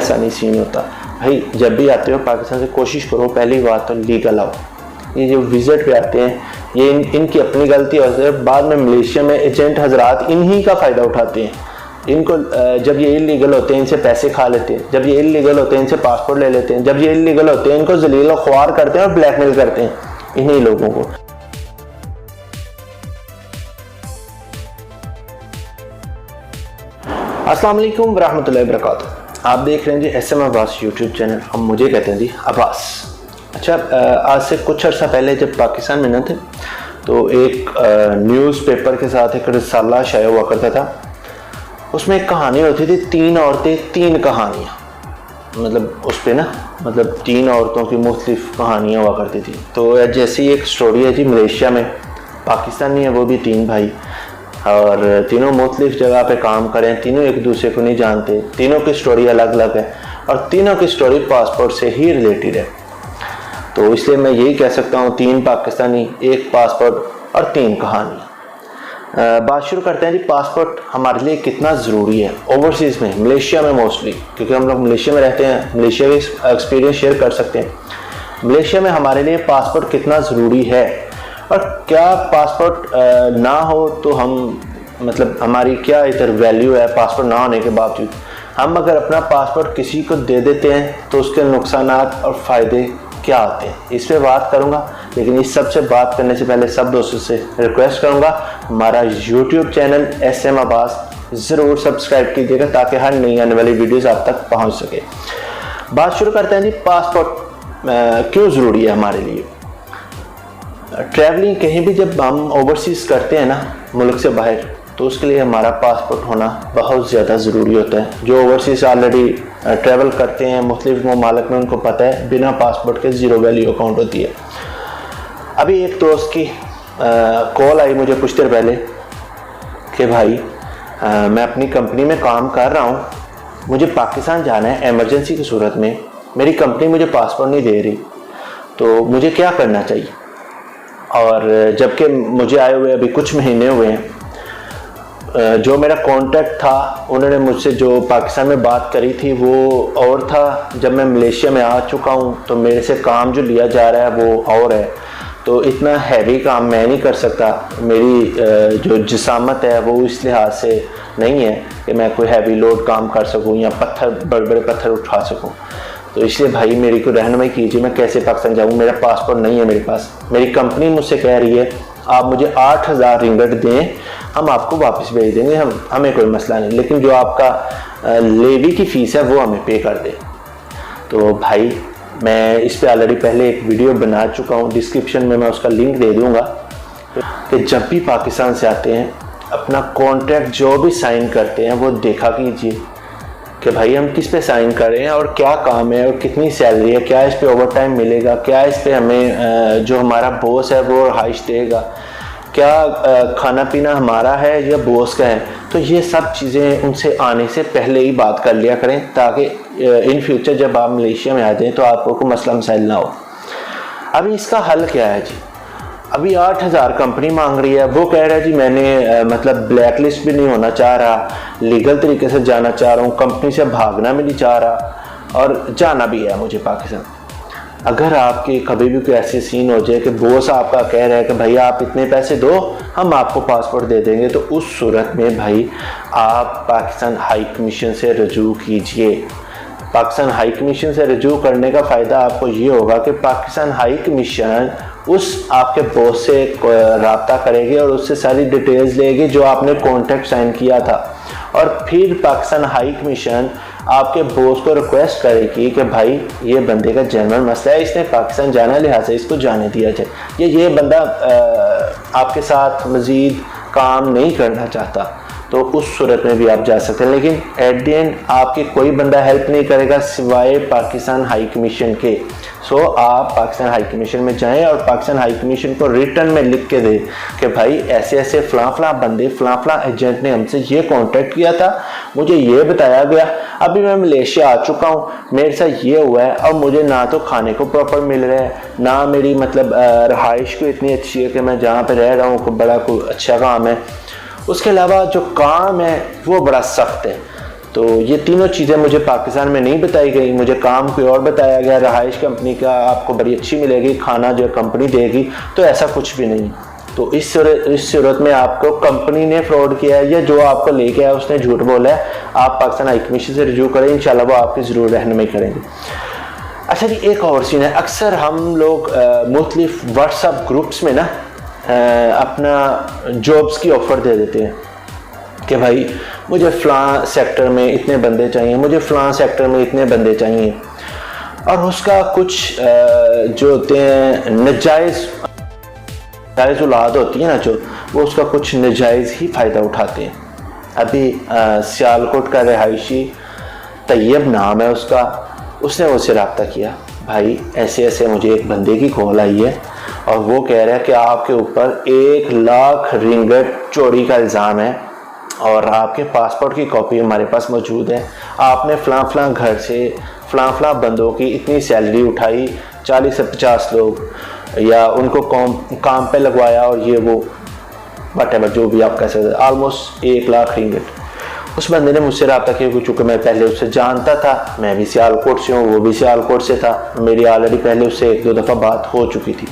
ऐसा नहीं सीन होता भाई। जब भी आते हो पाकिस्तान से कोशिश करो पहली बात तो लीगल आओ। ये जो विजिट पे आते हैं ये इनकी अपनी गलती होती है, बाद में मलेशिया में एजेंट हजरात इन्हीं का फ़ायदा उठाते हैं। इनको जब ये इलीगल होते हैं इनसे पैसे खा लेते हैं, जब ये इलीगल होते हैं इनसे पासपोर्ट ले लेते हैं, जब ये इलीगल होते हैं इनको जलील और ख्वार करते हैं और ब्लैकमेल करते हैं इन्हीं लोगों को। अस्सलाम वालेकुम वरहमतुल्लाहि वबरकातुहू। आप देख रहे हैं जी SM अब्बास यूट्यूब चैनल। हम मुझे कहते हैं जी अब्बास। अच्छा, आज से कुछ अर्सा पहले जब पाकिस्तान में न थे तो एक न्यूज़पेपर के साथ एक रिसाला शाया हुआ करता था। उसमें एक कहानी होती थी, 3 औरतें 3 कहानियाँ, मतलब उस पर ना मतलब 3 औरतों की मुख्तलिफ कहानियाँ हुआ करती थी। तो जैसी एक स्टोरी है जी, मलेशिया में पाकिस्तानी है वो भी 3 भाई, और तीनों मुख्तलिफ जगह पे काम करें, तीनों एक दूसरे को नहीं जानते, तीनों की स्टोरी अलग अलग है और तीनों की स्टोरी पासपोर्ट से ही रिलेटेड है। तो इसलिए मैं यही कह सकता हूँ 3 पाकिस्तानी, 1 पासपोर्ट और 3 कहानी। बात शुरू करते हैं जी, पासपोर्ट हमारे लिए कितना ज़रूरी है ओवरसीज़ में, मलेशिया में मोस्टली, क्योंकि हम लोग मलेशिया में रहते हैं, मलेशिया का एक्सपीरियंस शेयर कर सकते हैं। मलेशिया में हमारे लिए पासपोर्ट कितना ज़रूरी है और क्या पासपोर्ट ना हो तो हम मतलब हमारी क्या इधर वैल्यू है पासपोर्ट ना होने के बावजूद। हम अगर अपना पासपोर्ट किसी को दे देते हैं तो उसके नुकसानात और फ़ायदे क्या आते हैं, इस पर बात करूंगा। लेकिन इस सब से बात करने से पहले सब दोस्तों से रिक्वेस्ट करूंगा हमारा यूट्यूब चैनल SM अब्बास ज़रूर सब्सक्राइब कीजिएगा ताकि हर नई आने वाली वीडियोज़ आप तक पहुँच सके। बात शुरू करते हैं जी, पासपोर्ट क्यों ज़रूरी है हमारे लिए। ट्रैवलिंग कहीं भी जब हम ओवरसीज़ करते हैं ना मुल्क से बाहर, तो उसके लिए हमारा पासपोर्ट होना बहुत ज़्यादा ज़रूरी होता है। जो ओवरसीज़ ऑलरेडी ट्रैवल करते हैं मुख्तलिफ ममालिक में, उनको पता है बिना पासपोर्ट के ज़ीरो वैल्यू अकाउंट होती है। अभी एक दोस्त की कॉल आई मुझे कुछ देर पहले कि भाई मैं अपनी कंपनी में काम कर रहा हूँ, मुझे पाकिस्तान जाना है एमरजेंसी की सूरत में, मेरी कंपनी मुझे पासपोर्ट नहीं दे रही, तो मुझे क्या करना चाहिए। और जबकि मुझे आए हुए अभी कुछ महीने हुए हैं, जो मेरा कांटेक्ट था उन्होंने मुझसे जो पाकिस्तान में बात करी थी वो और था, जब मैं मलेशिया में आ चुका हूँ तो मेरे से काम जो लिया जा रहा है वो और है। तो इतना हैवी काम मैं नहीं कर सकता, मेरी जो जिसामत है वो इस लिहाज से नहीं है कि मैं कोई हैवी लोड काम कर सकूँ या बड़े बड़े पत्थर उठा सकूँ। तो इसलिए भाई मेरी को रहनुमाई कीजिए, मैं कैसे पाकिस्तान जाऊँ, मेरा पासपोर्ट नहीं है मेरे पास। मेरी कंपनी मुझसे कह रही है आप मुझे 8000 रिंगट दें, हम आपको वापस भेज देंगे, हमें कोई मसला नहीं, लेकिन जो आपका लेवी की फ़ीस है वो हमें पे कर दें। तो भाई मैं इस पे ऑलरेडी पहले एक वीडियो बना चुका हूँ, डिस्क्रिप्शन में मैं उसका लिंक दे दूँगा। कि जब भी पाकिस्तान से आते हैं अपना कॉन्ट्रैक्ट जो भी साइन करते हैं वो देखा कीजिए कि भाई हम किस पे साइन कर रहे हैं और क्या काम है और कितनी सैलरी है, क्या इस पे ओवर टाइम मिलेगा, क्या इस पे हमें जो हमारा बॉस है वो रिहाइश देगा, क्या खाना पीना हमारा है या बॉस का है। तो ये सब चीज़ें उनसे आने से पहले ही बात कर लिया करें ताकि इन फ्यूचर जब आप मलेशिया में आ जाएँ तो आपको कोई मसला मसाइल ना हो। अभी इसका हल क्या है जी, अभी 8000 कंपनी मांग रही है, वो कह रहा है जी मैंने मतलब ब्लैक लिस्ट भी नहीं होना चाह रहा, लीगल तरीके से जाना चाह रहा हूँ, कंपनी से भागना भी नहीं चाह रहा और जाना भी है मुझे पाकिस्तान। अगर आपके कभी भी कोई ऐसी सीन हो जाए कि बॉस आपका कह रहा है कि भाई आप इतने पैसे दो हम आपको पासपोर्ट दे देंगे, तो उस सूरत में भाई आप पाकिस्तान हाई कमीशन से रजू कीजिए। पाकिस्तान हाई कमीशन से रजू करने का फ़ायदा आपको ये होगा कि पाकिस्तान हाई कमीशन उस आपके बॉस से रब्ता करेगी और उससे सारी डिटेल्स लेगी जो आपने कॉन्ट्रैक्ट साइन किया था, और फिर पाकिस्तान हाई कमीशन आपके बॉस को रिक्वेस्ट करेगी कि भाई ये बंदे का जनरल मसला है, इसने पाकिस्तान जाना लिहाजा इसको जाने दिया जाए, ये बंदा आपके साथ मज़ीद काम नहीं करना चाहता, तो उस सूरत में भी आप जा सकते हैं। लेकिन एट द एंड आपकी कोई बंदा हेल्प नहीं करेगा सिवाय पाकिस्तान हाई कमीशन के। सो आप पाकिस्तान हाई कमीशन में जाएं और पाकिस्तान हाई कमीशन को रिटर्न में लिख के दें कि भाई ऐसे ऐसे फ़लाँ बंदे फ़लाँ एजेंट ने हमसे ये कॉन्टैक्ट किया था, मुझे ये बताया गया, अभी मैं मलेशिया आ चुका हूँ, मेरे साथ ये हुआ है और मुझे ना तो खाने को प्रॉपर मिल रहा है, ना मेरी मतलब रहाइश को इतनी अच्छी है कि मैं जहाँ पर रह रहा हूँ बड़ा कोई अच्छा काम है, उसके अलावा जो काम है वो बड़ा सख्त है। तो ये तीनों चीज़ें मुझे पाकिस्तान में नहीं बताई गई, मुझे काम कोई और बताया गया, रहाइश कंपनी का आपको बड़ी अच्छी मिलेगी, खाना जो कंपनी देगी, तो ऐसा कुछ भी नहीं। तो इस सूरत में आपको कंपनी ने फ्रॉड किया है या जो आपको लेके आया उसने झूठ बोला है, आप पाकिस्तान हाई कमीशन से रिव्यू करें, इंशाल्लाह वो आपकी ज़रूर रहनुमाई करेंगे। अच्छा जी, एक और सीन है, अक्सर हम लोग मुख्तलिफ व्हाट्सएप ग्रुप्स में ना अपना जॉब्स की ऑफ़र दे देते हैं कि भाई मुझे फ़लाँ सेक्टर में इतने बंदे चाहिए, मुझे फ़लाँ सेक्टर में इतने बंदे चाहिए, और उसका कुछ जो होते हैं नजायज़ औलाद होती है ना, जो वो उसका कुछ नजायज़ ही फ़ायदा उठाते हैं। अभी सियालकोट का रहायशी तैयब नाम है उसका, उसने मुझसे रब्ता किया, भाई ऐसे ऐसे मुझे एक बंदे की कॉल आई है और वो कह रहा है कि आपके ऊपर 1 लाख रिंगट चोरी का इल्ज़ाम है और आपके पासपोर्ट की कॉपी हमारे पास मौजूद है, आपने फ़लाँ घर से फ़लाँ बंदों की इतनी सैलरी उठाई, 40 से 50 लोग, या उनको काम पे लगवाया और ये वो वटेवर जो भी आप कह सकते, ऑलमोस्ट 1 लाख रिंगट। उस बंदे ने मुझसे रब्ता किया, चूँकि मैं पहले उससे जानता था, मैं भी सियालकोट से हूँ, वो भी सियालकोट से था, मेरी ऑलरेडी पहले उससे 1-2 दफ़ा बात हो चुकी थी।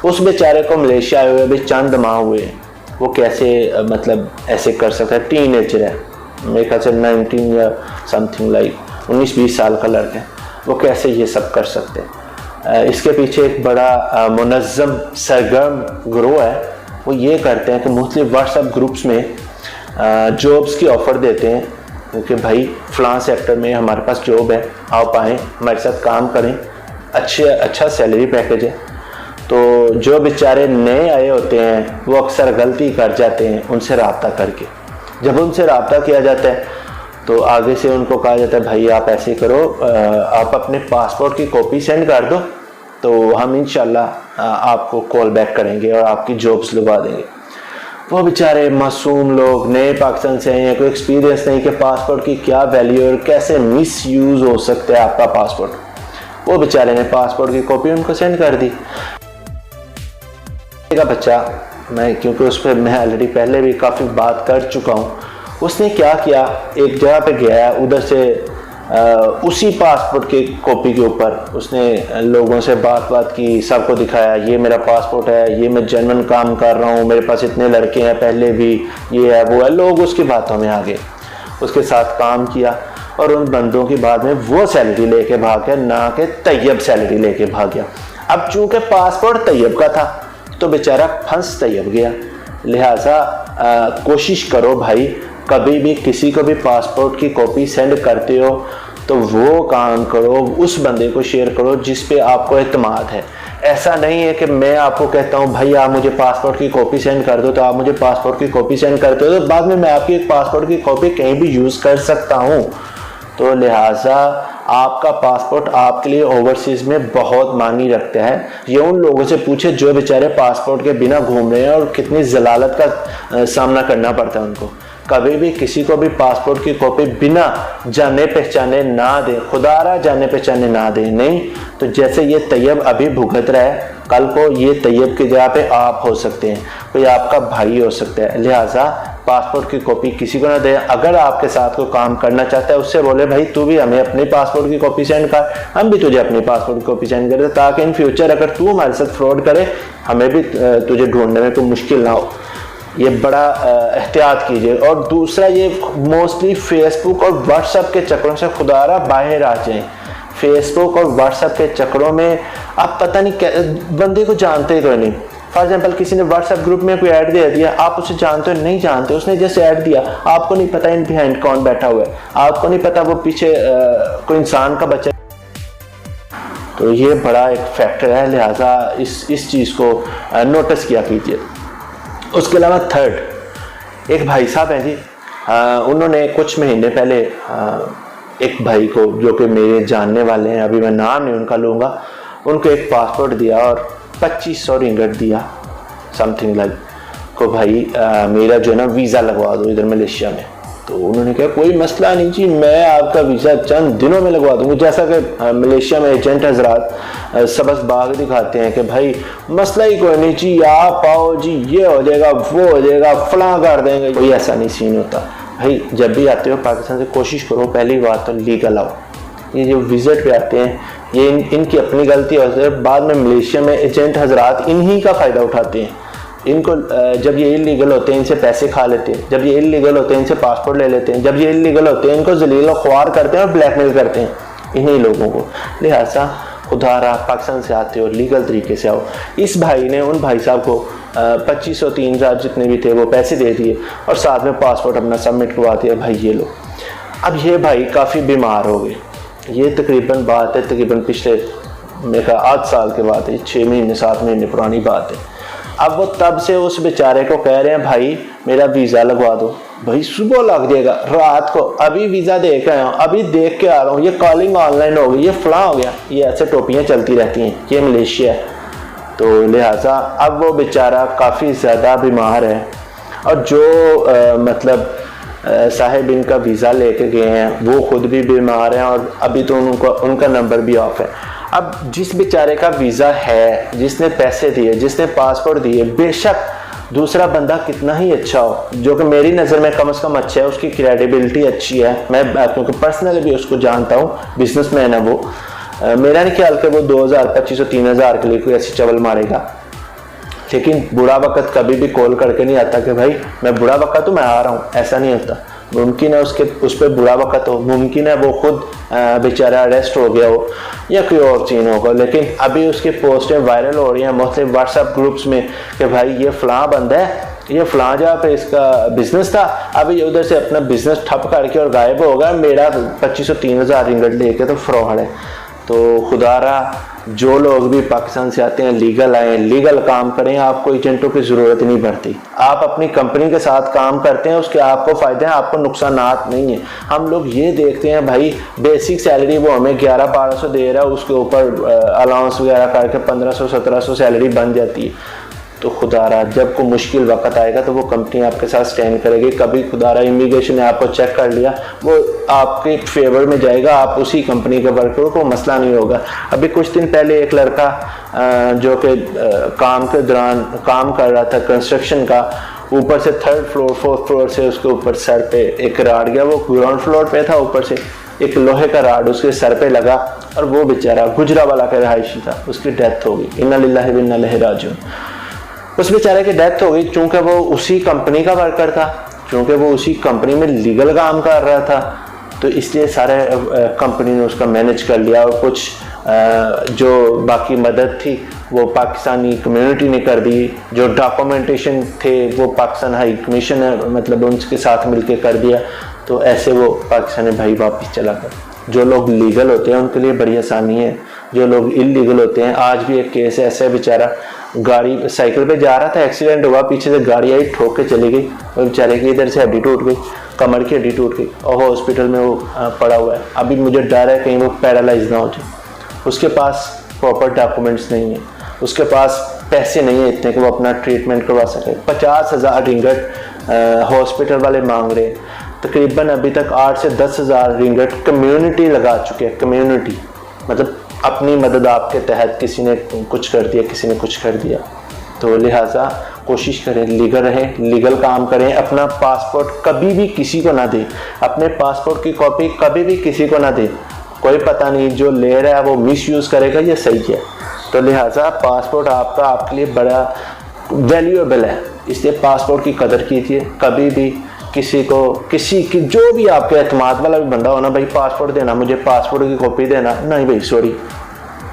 उस बेचारे को मलेशिया आए हुए अभी चंद माह हुए हैं, वो कैसे मतलब ऐसे कर सकता है, टीनेजर है, मेरे ख्याल से 19 या समथिंग लाइक 19-20 साल का लड़का है, वो कैसे ये सब कर सकते हैं। इसके पीछे एक बड़ा मुनज़्ज़म सरगर्म ग्रोह है, वो ये करते हैं कि मुख्तलिफ व्हाट्सएप ग्रुप्स में जॉब्स की ऑफ़र देते हैं कि भाई फ़लाँ सेक्टर में हमारे पास जॉब है, आप आएँ हमारे साथ काम करें, अच्छा सैलरी पैकेज है। तो जो बेचारे नए आए होते हैं वो अक्सर गलती कर जाते हैं उनसे रब्ता करके। जब उनसे रब्ता किया जाता है तो आगे से उनको कहा जाता है भाई आप ऐसे करो, आप अपने पासपोर्ट की कॉपी सेंड कर दो तो हम इंशाल्लाह आपको कॉल बैक करेंगे और आपकी जॉब्स लगवा देंगे। वो बेचारे मासूम लोग नए पाकिस्तान से आए हैं, कोई एक्सपीरियंस नहीं कि पासपोर्ट की क्या वैल्यू और कैसे मिस यूज़ हो सकता है आपका पासपोर्ट। वो बेचारे ने पासपोर्ट की कॉपी उनको सेंड कर दी। का बच्चा, मैं क्योंकि उस पर मैं ऑलरेडी पहले भी काफ़ी बात कर चुका हूँ, उसने क्या किया, एक जगह पे गया, उधर से उसी पासपोर्ट के कॉपी के ऊपर उसने लोगों से बात की, सबको दिखाया ये मेरा पासपोर्ट है, ये मैं जेन्युइन काम कर रहा हूँ, मेरे पास इतने लड़के हैं पहले भी, ये है वो है। लोग उसकी बातों में आ गए, उसके साथ काम किया और उन बंदों की बाद में वो सैलरी लेके भाग गया, ना कि तैयब सैलरी लेके भाग गया। अब चूंकि पासपोर्ट तैयब का था तो बेचारा फंस तैयब गया। लिहाजा कोशिश करो भाई, कभी भी किसी को भी पासपोर्ट की कॉपी सेंड करते हो तो वो काम करो, उस बंदे को शेयर करो जिस पे आपको एतमाद है। ऐसा नहीं है कि मैं आपको कहता हूँ भाई आप मुझे पासपोर्ट की कॉपी सेंड कर दो, तो आप मुझे पासपोर्ट की कॉपी सेंड करते हो तो बाद में मैं आपकी एक पासपोर्ट की कॉपी कहीं भी यूज़ कर सकता हूँ। तो लिहाजा आपका पासपोर्ट आपके लिए ओवरसीज़ में बहुत मायने रखता है। ये उन लोगों से पूछे जो बेचारे पासपोर्ट के बिना घूम रहे हैं और कितनी जलालत का सामना करना पड़ता है उनको। कभी भी किसी को भी पासपोर्ट की कॉपी बिना जाने पहचाने ना दें, खुदारा जाने पहचाने ना दें। नहीं तो जैसे ये तैयब अभी भुगत रहा है, कल को ये तैयब की जगह पे आप हो सकते हैं, कोई आपका भाई हो सकता है। लिहाजा पासपोर्ट की कॉपी किसी को ना दें। अगर आपके साथ कोई काम करना चाहता है उससे बोले भाई तू भी हमें अपनी पासपोर्ट की कॉपी सेंड कर, हम भी तुझे अपनी पासपोर्ट की कॉपी सेंड करें, ताकि इन फ्यूचर अगर तू हमारे साथ फ्रॉड करे हमें भी तुझे ढूंढने में कोई मुश्किल ना हो। ये बड़ा एहतियात कीजिए। और दूसरा, ये मोस्टली फेसबुक और व्हाट्सएप के चक्करों से खुदारा बाहर आ जाएं। फेसबुक और व्हाट्सएप के चक्करों में आप पता नहीं क्या बंदे को जानते कोई नहीं। फॉर एग्जांपल किसी ने व्हाट्सएप ग्रुप में कोई ऐड दे दिया, आप उसे जानते हो नहीं जानते, उसने जैसे ऐड दिया, आपको नहीं पता इन बिहाइंड कौन बैठा हुआ है, आपको नहीं पता वो पीछे कोई इंसान का बच्चा। तो ये बड़ा एक फैक्टर है, लिहाजा इस चीज़ को नोटिस किया कीजिए। उसके अलावा थर्ड, एक भाई साहब हैं जी, उन्होंने कुछ महीने पहले एक भाई को जो कि मेरे जानने वाले हैं, अभी मैं नाम नहीं उनका लूँगा, उनको एक पासपोर्ट दिया और 2500 रिंगट दिया समथिंग लाइक को भाई मेरा जो है ना वीज़ा लगवा दो इधर मलेशिया में। तो उन्होंने कहा कोई मसला नहीं जी, मैं आपका वीज़ा चंद दिनों में लगवा दूँगा। जैसा कि मलेशिया में एजेंट हजरात सबस बाग दिखाते हैं कि भाई मसला ही कोई नहीं जी, आप आओ जी, ये हो जाएगा वो हो जाएगा, फलां कर देंगे। कोई ऐसा नहीं सीन होता। भाई जब भी आते हो पाकिस्तान से कोशिश करो पहली बात तो लीगल आओ। ये जो विजिट पे आते हैं ये इनकी अपनी गलती होती है, बाद में मलेशिया में एजेंट हजरात इन्हीं का फ़ायदा उठाते हैं। इनको जब ये इलीगल होते हैं इनसे पैसे खा लेते हैं, जब ये इलीगल होते हैं इनसे पासपोर्ट ले लेते हैं, जब ये इलीगल होते हैं इनको जलील और ख्वार करते हैं और ब्लैकमेल करते हैं इन्हीं लोगों को। लिहाजा खुदा रहा पाकिस्तान से आते हो लीगल तरीके से आओ। इस भाई ने उन भाई साहब को 2500 3000 जितने भी थे वो पैसे दे दिए और साथ में पासपोर्ट अपना सबमिट करवा दिया, भाई ये लो। अब ये भाई काफ़ी बीमार हो गए, ये तकरीबन बात है तकरीबन पिछले मेरा 8 साल के बाद है, 6 महीने 7 महीने पुरानी बात है। अब वो तब से उस बेचारे को कह रहे हैं भाई मेरा वीज़ा लगवा दो। भाई सुबह लग जाएगा, रात को अभी वीज़ा दे के आया हूँ, अभी देख के आ रहा हूँ, ये कॉलिंग ऑनलाइन हो गई, ये फला हो गया, ये ऐसे टोपियाँ चलती रहती हैं, ये मलेशिया है। तो लिहाजा अब वो बेचारा काफ़ी ज़्यादा बीमार है और जो मतलब साहिब इनका वीज़ा लेके गए हैं वो खुद भी बीमार हैं और अभी तो उनका नंबर भी ऑफ है। अब जिस बेचारे का वीज़ा है, जिसने पैसे दिए, जिसने पासपोर्ट दिए, बेशक दूसरा बंदा कितना ही अच्छा हो, जो कि मेरी नज़र में कम से कम अच्छा है, उसकी क्रेडिबिलिटी अच्छी है, मैं क्योंकि पर्सनली भी उसको जानता हूँ, बिजनेसमैन है वो, मेरा नहीं ख्याल कि वो 2000 2500 3000 के लिए कोई ऐसी चवल मारेगा। लेकिन बुरा वक़्त कभी भी कॉल करके नहीं आता कि भाई मैं बुरा वक़्त हूँ मैं आ रहा हूँ, ऐसा नहीं होता। मुमकिन है उस पर बुरा वक़्त हो, मुमकिन है वो खुद बेचारा अरेस्ट हो गया हो या कोई और चीज़ होगा, लेकिन अभी उसकी पोस्टें वायरल हो रही हैं मुख्तलिफ व्हाट्सएप ग्रुप्स में कि भाई ये फ़लाँ बंदा है, ये फ़लाँ जगह पे इसका बिज़नेस था, अभी उधर से अपना बिज़नेस ठप करके और गायब हो गया, मेरा 2500 3000 रिंगट लेके तो फ्रॉड है। तो खुदारा जो लोग भी पाकिस्तान से आते हैं लीगल आए, लीगल काम करें, आपको एजेंटों की ज़रूरत नहीं पड़ती। आप अपनी कंपनी के साथ काम करते हैं, उसके आपको फ़ायदे हैं, आपको नुकसानात नहीं है। हम लोग ये देखते हैं भाई बेसिक सैलरी वो हमें 1100-1200 दे रहा है, उसके ऊपर अलाउंस वगैरह करके 1500-1700 सैलरी बन जाती है। तो खुदारा जब को मुश्किल वक्त आएगा तो वो कंपनी आपके साथ स्टैंड करेगी। कभी खुदारा इमिग्रेशन ने आपको चेक कर लिया, वो आपके फेवर में जाएगा, आप उसी कंपनी के वर्कर को मसला नहीं होगा। अभी कुछ दिन पहले एक लड़का जो कि काम के दौरान काम कर रहा था कंस्ट्रक्शन का, ऊपर से 3rd फ्लोर 4th फ्लोर से उसके ऊपर सर पे एक राड गया, वो ग्राउंड फ्लोर पे था, ऊपर से एक लोहे का राड उसके सर पे लगा और वो बेचारा गुजरावाला का रहायशी था, उसकी डेथ हो गई। इन्ना लिल्लाहि व इन्ना इलैहि राजिऊन। उस बेचारे की डेथ हो गई चूँकि वो उसी कंपनी का वर्कर था, चूँकि वो उसी कंपनी में लीगल काम कर रहा था, तो इसलिए सारे कंपनी ने उसका मैनेज कर लिया और कुछ जो बाकी मदद थी वो पाकिस्तानी कम्युनिटी ने कर दी, जो डॉक्यूमेंटेशन थे वो पाकिस्तान हाई कमीशन मतलब उनके साथ मिलके कर दिया। तो ऐसे वो पाकिस्तानी भाई वापस चला गया। जो लोग लीगल होते हैं उनके लिए बड़ी आसानी है, जो लोग इलीगल होते हैं, आज भी एक केस ऐसा है, बेचारा गाड़ी साइकिल पे जा रहा था, एक्सीडेंट हुआ, पीछे से गाड़ी आई ठोक के चली गई और बेचारे की इधर से हड्डी टूट गई, कमर की हड्डी टूट गई और हॉस्पिटल में वो पड़ा हुआ है। अभी मुझे डर है कहीं वो पैरालाइज ना हो जाए। उसके पास प्रॉपर डॉक्यूमेंट्स नहीं है, उसके पास पैसे नहीं है इतने कि वो अपना ट्रीटमेंट करवा सके। 50,000 रिंगट हॉस्पिटल वाले मांग रहे हैं। तकरीबन अभी तक 8 से 10,000 रिंगट कम्युनिटी लगा चुके हैं। कम्युनिटी मतलब अपनी मदद आपके तहत किसी ने कुछ कर दिया, किसी ने कुछ कर दिया। तो लिहाजा कोशिश करें लीगल रहें, लीगल काम करें, अपना पासपोर्ट कभी भी किसी को ना दें, अपने पासपोर्ट की कॉपी कभी भी किसी को ना दें। कोई पता नहीं जो ले रहा है वो मिसयूज़ करेगा, ये सही है। तो लिहाजा पासपोर्ट आपका आपके लिए बड़ा वैल्यूएबल है, इसलिए पासपोर्ट की कदर कीजिए। कभी भी किसी की जो भी आपके एतमाद वाला भी बंदा हो ना, भाई पासपोर्ट देना, मुझे पासपोर्ट की कॉपी देना, नहीं भाई सॉरी,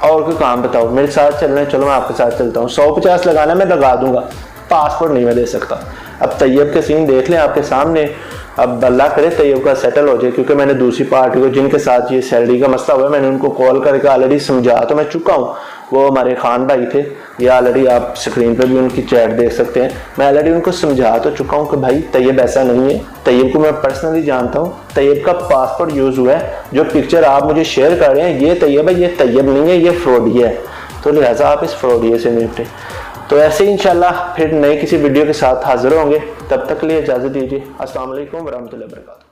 और कोई काम बताओ, मेरे साथ चलना है, चलो मैं आपके साथ चलता हूँ, 150 लगाना मैं लगा दूंगा, पासपोर्ट नहीं मैं दे सकता। अब तैयब के सीन देख लें आपके सामने। अब अल्लाह करे तैयब का सेटल हो जाए, क्योंकि मैंने दूसरी पार्टी को जिनके साथ ये सैलरी का मसला हुआ, मैंने उनको कॉल करके ऑलरेडी समझा तो मैं चुका हूँ। वो हमारे खान भाई थे, ये ऑलरेडी आप स्क्रीन पे भी उनकी चैट देख सकते हैं। मैं ऑलरेडी उनको समझा तो चुका हूँ कि भाई तैयब ऐसा नहीं है, तैयब को मैं पर्सनली जानता हूँ, तैयब का पासपोर्ट यूज़ हुआ है, जो पिक्चर आप मुझे शेयर कर रहे हैं ये तैयब है, ये तैयब नहीं है, ये फ्रॉडिया है। तो लिहाजा आप इस फ्रॉडिया से निपटें। तो ऐसे ही इंशाल्लाह फिर नए किसी वीडियो के साथ हाजिर होंगे, तब तक के लिए इजाज़त दीजिए। अस्सलाम वालेकुम व रहमतुल्लाहि व बरकातहू।